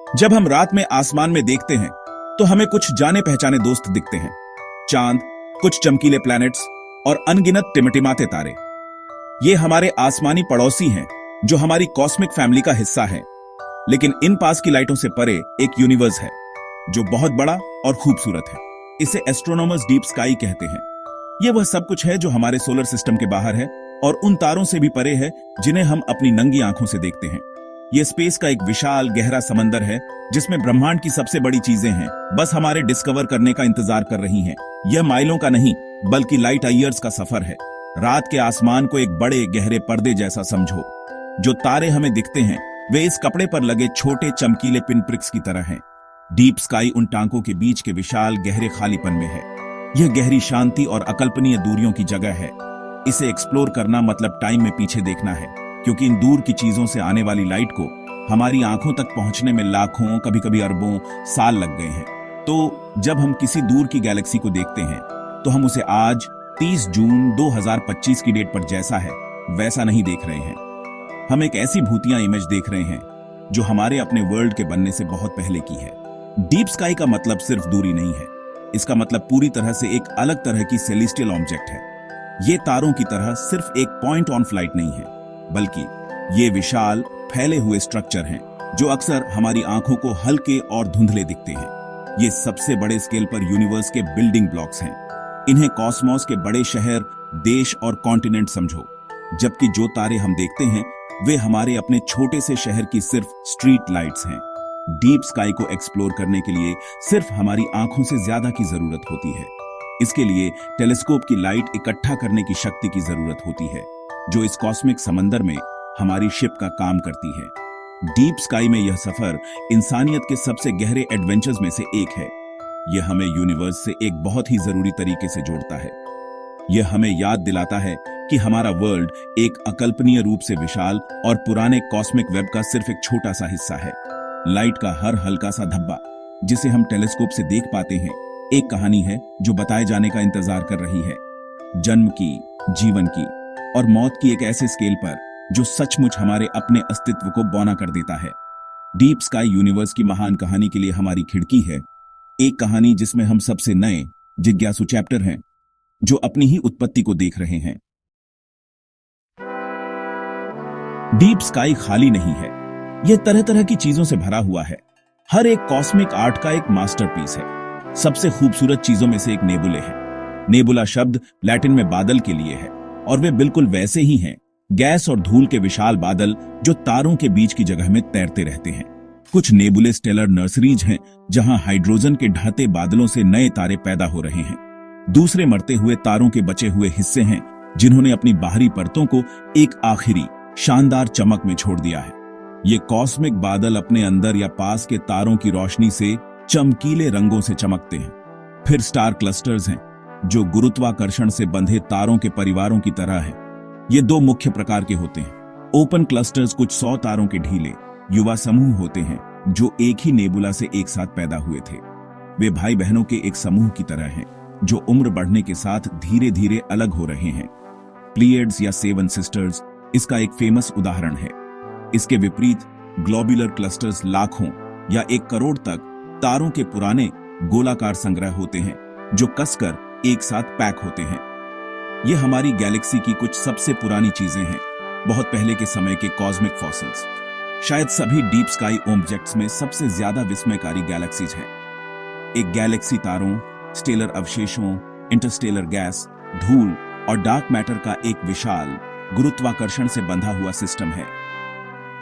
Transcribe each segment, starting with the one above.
जब हम रात में आसमान में देखते हैं तो हमें कुछ जाने पहचाने दोस्त दिखते हैं। चांद, कुछ चमकीले प्लैनेट्स और अनगिनत टिमटिमाते तारे। ये हमारे आसमानी पड़ोसी हैं जो हमारी कॉस्मिक फैमिली का हिस्सा है। लेकिन इन पास की लाइटों से परे एक यूनिवर्स है जो बहुत बड़ा और खूबसूरत है। इसे एस्ट्रोनॉमर्स डीप स्काई कहते हैं। यह वह सब कुछ है जो हमारे सोलर सिस्टम के बाहर है और उन तारों से भी परे है जिन्हें हम अपनी नंगी आंखों से देखते हैं। यह स्पेस का एक विशाल गहरा समंदर है जिसमें ब्रह्मांड की सबसे बड़ी चीजें हैं, बस हमारे डिस्कवर करने का इंतजार कर रही हैं। यह माइलों का नहीं बल्कि लाइट ईयर्स का सफर है। रात के आसमान को एक बड़े गहरे पर्दे जैसा समझो। जो तारे हमें दिखते हैं वे इस कपड़े पर लगे छोटे चमकीले पिन प्रिक्स की तरह हैं। डीप स्काई उन टांकों के बीच के विशाल गहरे खालीपन में है। यह गहरी शांति और अकल्पनीय दूरियों की जगह है। इसे एक्सप्लोर करना मतलब टाइम में पीछे देखना है, क्योंकि इन दूर की चीजों से आने वाली लाइट को हमारी आंखों तक पहुंचने में लाखों, कभी कभी अरबों साल लग गए हैं। तो जब हम किसी दूर की गैलेक्सी को देखते हैं तो हम उसे आज 30 जून 2025 की डेट पर जैसा है वैसा नहीं देख रहे हैं। हम एक ऐसी भूतिया इमेज देख रहे हैं जो हमारे अपने वर्ल्ड के बनने से बहुत पहले की है। डीप स्काई का मतलब सिर्फ दूरी नहीं है, इसका मतलब पूरी तरह से एक अलग तरह की सेलेस्टियल ऑब्जेक्ट है। ये तारों की तरह सिर्फ एक पॉइंट ऑन फ्लाइट नहीं है, बल्कि ये विशाल फैले हुए स्ट्रक्चर हैं जो अक्सर हमारी आंखों को हल्के और धुंधले दिखते हैं। ये सबसे बड़े स्केल पर यूनिवर्स के बिल्डिंग ब्लॉक्स हैं। इन्हें कॉस्मोस के बड़े शहर, देश और कॉन्टिनेंट समझो, जबकि जो तारे हम देखते हैं वे हमारे अपने छोटे से शहर की सिर्फ स्ट्रीट लाइट्स हैं। डीप स्काई को एक्सप्लोर करने के लिए सिर्फ हमारी आंखों से ज्यादा की जरूरत होती है। इसके लिए टेलीस्कोप की लाइट इकट्ठा करने की शक्ति की जरूरत होती है, जो इस कॉस्मिक समंदर में हमारी शिप का काम करती है। डीप स्काई में यह सफर इंसानियत के सबसे गहरे एडवेंचर्स में से एक है। यह हमें यूनिवर्स से एक बहुत ही जरूरी तरीके से जोड़ता है। यह हमें याद दिलाता है कि हमारा वर्ल्ड एक अकल्पनीय रूप से विशाल और पुराने कॉस्मिक वेब का सिर्फ एक छोटा सा हिस्सा है। लाइट का हर हल्का सा धब्बा जिसे हम टेलीस्कोप से देख पाते हैं एक कहानी है जो बताए जाने का इंतजार कर रही है। जन्म की, जीवन की और मौत की एक ऐसे स्केल पर जो सचमुच हमारे अपने अस्तित्व को बौना कर देता है। डीप स्काई यूनिवर्स की महान कहानी के लिए हमारी खिड़की है, एक कहानी जिसमें हम सबसे नए जिज्ञासु चैप्टर हैं जो अपनी ही उत्पत्ति को देख रहे हैं। डीप स्काई खाली नहीं है, यह तरह तरह की चीजों से भरा हुआ है। हर एक कॉस्मिक आर्ट का एक मास्टरपीस है। सबसे खूबसूरत चीजों में से एक नेबुले है। नेबुला शब्द लैटिन में बादल के लिए है और वे बिल्कुल वैसे ही हैं, गैस और धूल के विशाल बादल जो तारों के बीच की जगह में तैरते रहते हैं। कुछ नेबुले स्टेलर नर्सरीज हैं जहां हाइड्रोजन के ढहते बादलों से नए तारे पैदा हो रहे हैं। दूसरे मरते हुए तारों के बचे हुए हिस्से हैं जिन्होंने अपनी बाहरी परतों को एक आखिरी शानदार चमक में छोड़ दिया है। ये कॉस्मिक बादल अपने अंदर या पास के तारों की रोशनी से चमकीले रंगों से चमकते हैं। फिर स्टार क्लस्टर्स हैं जो गुरुत्वाकर्षण से बंधे तारों के परिवारों की तरह हैं। ये दो मुख्य प्रकार के होते हैं। ओपन क्लस्टर्स कुछ 100 तारों के ढीले युवा समूह होते हैं जो एक ही नेबुला से एक साथ पैदा हुए थे। वे भाई बहनों के एक समूह की तरह हैं जो उम्र बढ़ने के साथ धीरे धीरे अलग हो रहे हैं। प्लीयड्स या 7 सिस्टर्स इसका एक फेमस उदाहरण है। इसके विपरीत ग्लोबुलर क्लस्टर्स लाखों या 1 करोड़ तक तारों के पुराने गोलाकार संग्रह होते हैं जो कसकर एक साथ पैक होते हैं। ये हमारी गैलेक्सी की कुछ सबसे पुरानी चीजें हैं, बहुत पहले के समय के कॉस्मिक फॉसिल्स। शायद सभी डीप स्काई ऑब्जेक्ट्स में सबसे ज्यादा विस्मयकारी गैलेक्सीज हैं। एक गैलेक्सी तारों, स्टेलर अवशेषों, इंटरस्टेलर गैस, धूल और डार्क मैटर का एक विशाल गुरुत्वाकर्षण से बंधा हुआ सिस्टम है।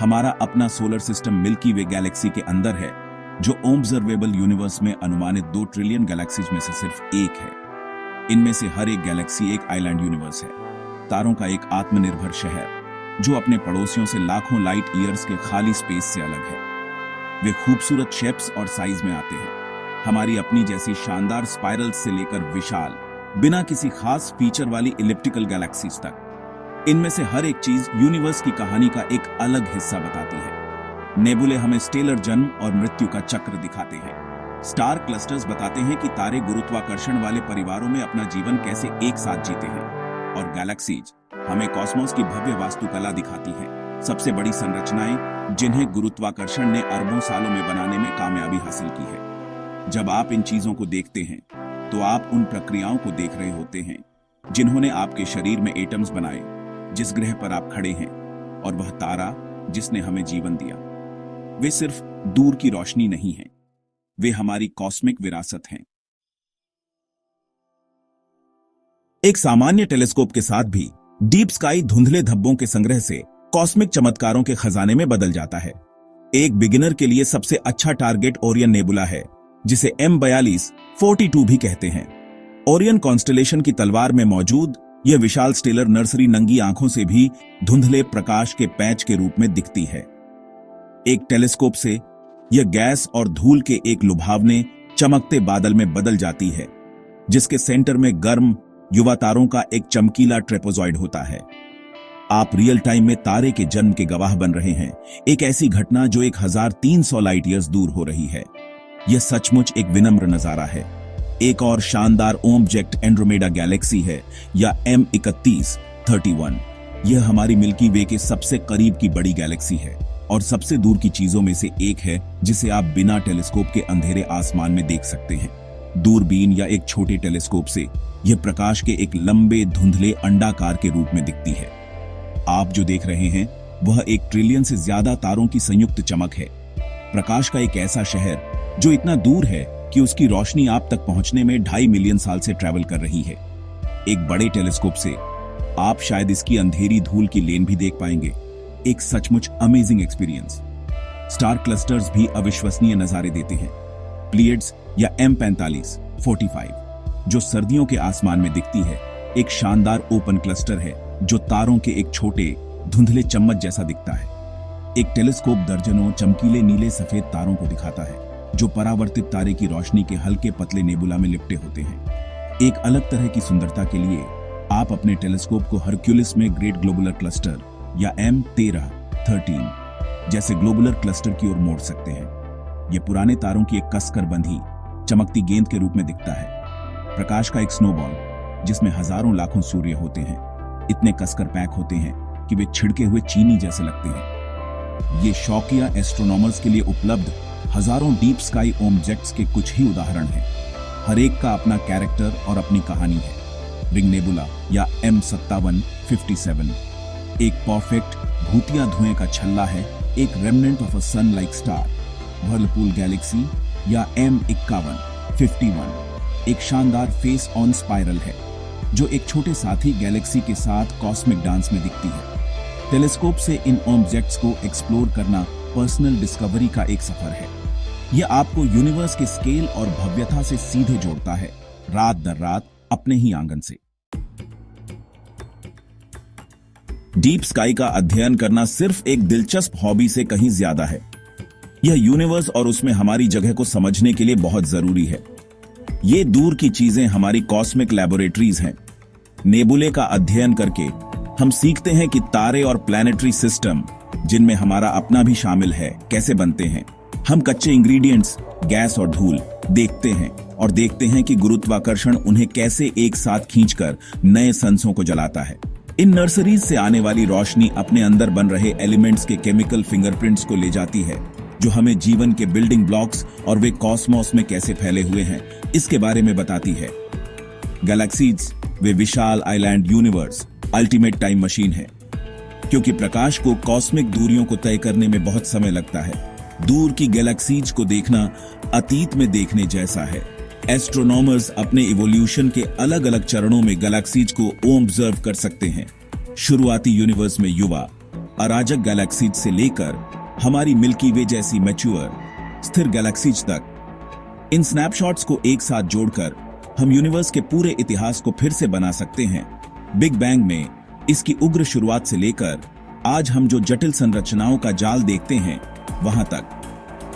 हमारा अपना सोलर सिस्टम मिल्की वे गैलेक्सी के अंदर है जो ऑब्जर्वेबल यूनिवर्स में अनुमानित 2 ट्रिलियन गैलेक्सीज में से सिर्फ एक है। इनमें से हर एक गैलेक्सी एक आइलैंड यूनिवर्स है, तारों का एक आत्मनिर्भर शहर जो अपने पड़ोसियों से लाखों लाइट ईयर्स के खाली स्पेस से अलग है। वे खूबसूरत शेप्स और साइज में आते हैं, हमारी अपनी जैसी शानदार स्पाइरल्स से लेकर विशाल बिना किसी खास फीचर वाली इलिप्टिकल गैलेक्सीज तक। इनमें से हर एक चीज यूनिवर्स की कहानी का एक अलग हिस्सा बताती है। नेबुले हमें स्टेलर जन्म और मृत्यु का चक्र दिखाते हैं। स्टार क्लस्टर्स बताते हैं कि तारे गुरुत्वाकर्षण वाले परिवारों में अपना जीवन कैसे एक साथ जीते हैं। और गैलेक्सीज हमें कॉस्मोस की भव्य वास्तुकला दिखाती हैं, सबसे बड़ी संरचनाएं जिन्हें गुरुत्वाकर्षण ने अरबों सालों में बनाने में कामयाबी हासिल की है। जब आप इन चीजों को देखते हैं तो आप उन प्रक्रियाओं को देख रहे होते हैं जिन्होंने आपके शरीर में एटम्स बनाए, जिस ग्रह पर आप खड़े हैं, और वह तारा जिसने हमें जीवन दिया। वे सिर्फ दूर की रोशनी नहीं हैं, वे हमारी कॉस्मिक विरासत हैं। एक सामान्य टेलीस्कोप के साथ भी डीप स्काई धुंधले धब्बों के संग्रह से कॉस्मिक चमत्कारों के खजाने में बदल जाता है। एक बिगिनर के लिए सबसे अच्छा टारगेट ओरियन नेबुला है, जिसे M4242 भी कहते हैं। ओरियन कॉन्स्टेलेशन की तलवार में मौजूद यह विशाल स्टेलर नर्सरी नंगी आंखों से भी धुंधले प्रकाश के पैच के रूप में दिखती है। एक टेलीस्कोप से यह गैस और धूल के एक लुभावने चमकते बादल में बदल जाती है, जिसके सेंटर में गर्म युवा तारों का एक चमकीला ट्रेपेजॉइड होता है। आप रियल टाइम में तारे के जन्म के गवाह बन रहे हैं, एक ऐसी घटना जो 1300 लाइट ईयर्स दूर हो रही है। यह सचमुच एक विनम्र नजारा है। एक और शानदार ऑब्जेक्ट एंड्रोमेडा गैलेक्सी है, या M3131। यह हमारी मिल्की वे के सबसे करीब की बड़ी गैलेक्सी है और सबसे दूर की चीजों में से एक है जिसे आप बिना टेलीस्कोप के अंधेरे आसमान में देख सकते हैं। दूरबीन या एक छोटे टेलीस्कोप से यह प्रकाश के एक लंबे धुंधले अंडाकार के रूप में दिखती है। आप जो देख रहे हैं वह 1 ट्रिलियन से ज्यादा तारों की संयुक्त चमक है। प्रकाश का एक ऐसा शहर जो इतना दूर है कि उसकी रोशनी आप तक पहुंचने में 2.5 मिलियन साल से ट्रैवल कर रही है। एक बड़े टेलीस्कोप से आप शायद इसकी अंधेरी धूल की लेन भी देख पाएंगे। एक सचमुच अमेजिंग एक्सपीरियंस। स्टार क्लस्टर्स भी अविश्वसनीय नजारे देते हैं। प्लीयड्स या M4545 जो सर्दियों के आसमान में दिखती है, एक शानदार ओपन क्लस्टर है जो तारों के एक छोटे धुंधले चम्मच जैसा दिखता है। एक टेलीस्कोप दर्जनों चमकीले नीले सफेद तारों को दिखाता है जो परावर्तित तारे की रोशनी के हल्के पतले नेबुला में लिपटे होते हैं। एक अलग तरह की सुंदरता के लिए आप अपने टेलीस्कोप को हरक्यूलिस में ग्रेट ग्लोबुलर क्लस्टर या M1313 जैसे ग्लोबुलर क्लस्टर की ओर मोड़ सकते हैं। यह पुराने तारों की एक कसकर बंधी चमकती गेंद के रूप में दिखता है। प्रकाश का एक स्नोबॉल जिसमें हजारों लाखों सूर्य होते हैं, इतने कसकर पैक होते हैं कि वे छिड़के हुए चीनी जैसे लगते हैं। ये शौकिया एस्ट्रोनॉमर्स के लिए उपलब्ध हजारों डीप स्काई ऑब्जेक्ट्स के कुछ ही उदाहरण हैं। हर एक का अपना कैरेक्टर और अपनी कहानी है। रिंग नेबुला या M5757 एक परफेक्ट भूतिया धुएं का छल्ला है, एक remnant of a sun like star. Whirlpool galaxy या M5151 एक शानदार फेस ऑन स्पाइरल है जो एक छोटे साथी गैलेक्सी के साथ कॉस्मिक डांस में दिखती है। टेलीस्कोप से इन ऑब्जेक्ट्स को एक्सप्लोर करना पर्सनल डिस्कवरी का एक सफर है। यह आपको यूनिवर्स के स्केल और भव्यता से सीधे जोड़ता है, रात दर रात अपने ही आंगन से। डीप स्काई का अध्ययन करना सिर्फ एक दिलचस्प हॉबी से कहीं ज्यादा है। यह यूनिवर्स और उसमें हमारी जगह को समझने के लिए बहुत जरूरी है। ये दूर की चीजें हमारी कॉस्मिक लैबोरेटरीज हैं। नेबुले का अध्ययन करके हम सीखते हैं कि तारे और प्लैनेटरी सिस्टम, जिनमें हमारा अपना भी शामिल है, कैसे बनते हैं। हम कच्चे इंग्रेडिएंट्स, गैस और धूल देखते हैं और देखते हैं कि गुरुत्वाकर्षण उन्हें कैसे एक साथ खींचकर नए संसों को जलाता है। इन नर्सरीज से आने वाली रोशनी अपने अंदर बन रहे एलिमेंट्स के केमिकल फिंगरप्रिंट्स को ले जाती है, जो हमें जीवन के बिल्डिंग ब्लॉक्स और वे कॉस्मोस में कैसे फैले हुए हैं इसके बारे में बताती है। गैलेक्सीज वे विशाल island universe ultimate time machine है, क्योंकि प्रकाश को कॉस्मिक दूरियों को तय करने में बहुत समय लगता है। दूर की गैलेक्सीज को देखना अतीत में देखने जैसा है। एस्ट्रोनॉमर्स अपने इवोल्यूशन के अलग अलग चरणों में गैलेक्सीज को ऑब्जर्व कर सकते हैं। शुरुआती यूनिवर्स में युवा अराजक गैलेक्सीज से लेकर हमारी मिल्की वे जैसी मैच्योर स्थिर गैलेक्सीज तक। इन स्नैपशॉट्स को एक साथ जोड़कर हम यूनिवर्स के पूरे इतिहास को फिर से बना सकते हैं। बिग बैंग में इसकी उग्र शुरुआत से लेकर आज हम जो जटिल संरचनाओं का जाल देखते हैं वहां तक।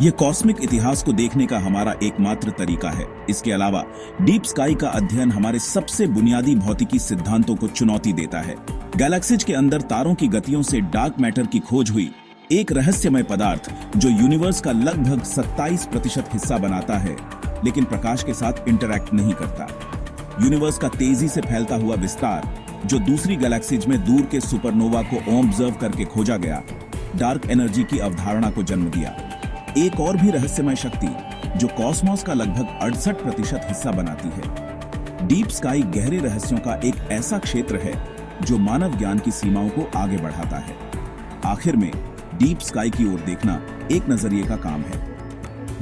यह कॉस्मिक इतिहास को देखने का हमारा एकमात्र तरीका है। इसके अलावा डीप स्काई का अध्ययन हमारे सबसे बुनियादी भौतिकी सिद्धांतों को चुनौती देता है। गैलेक्सीज के अंदर तारों की गतियों से डार्क मैटर की खोज हुई, एक रहस्यमय पदार्थ जो यूनिवर्स का लगभग 27% हिस्सा बनाता है, लेकिन प्रकाश के साथ इंटरैक्ट नहीं करता। यूनिवर्स का तेजी से फैलता हुआ विस्तार, जो दूसरी गैलेक्सीज में दूर के सुपरनोवा को ऑब्जर्व करके खोजा गया, डार्क एनर्जी की अवधारणा को जन्म दिया। एक और भी रहस्यमय शक्ति जो कॉस्मोस का लगभग 68% हिस्सा बनाती है। डीप स्काई गहरे रहस्यों का एक ऐसा क्षेत्र है जो मानव ज्ञान की सीमाओं को आगे बढ़ाता है। आखिर में डीप स्काई की ओर देखना एक नजरिए का काम है।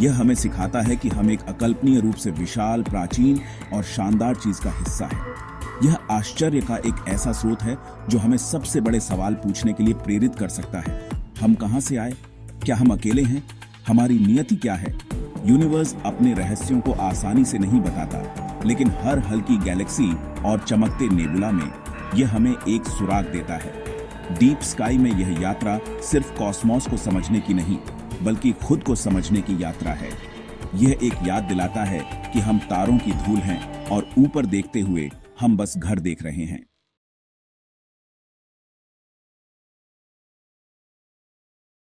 यह हमें सिखाता है कि हम एक अकल्पनीय रूप से विशाल, प्राचीन और शानदार चीज का हिस्सा है। यह आश्चर्य का एक ऐसा स्रोत है जो हमें सबसे बड़े सवाल पूछने के लिए प्रेरित कर सकता है। हम कहां से आए? क्या हम अकेले हैं? हमारी नियति क्या है? यूनिवर्स अपने रहस्यों को आसानी से नहीं बताता, लेकिन हर हल्की गैलेक्सी और चमकते नेबुला में यह हमें एक सुराग देता है। डीप स्काई में यह यात्रा सिर्फ कॉस्मोस को समझने की नहीं, बल्कि खुद को समझने की यात्रा है। यह एक याद दिलाता है कि हम तारों की धूल हैं और ऊपर देखते हुए हम बस घर देख रहे हैं।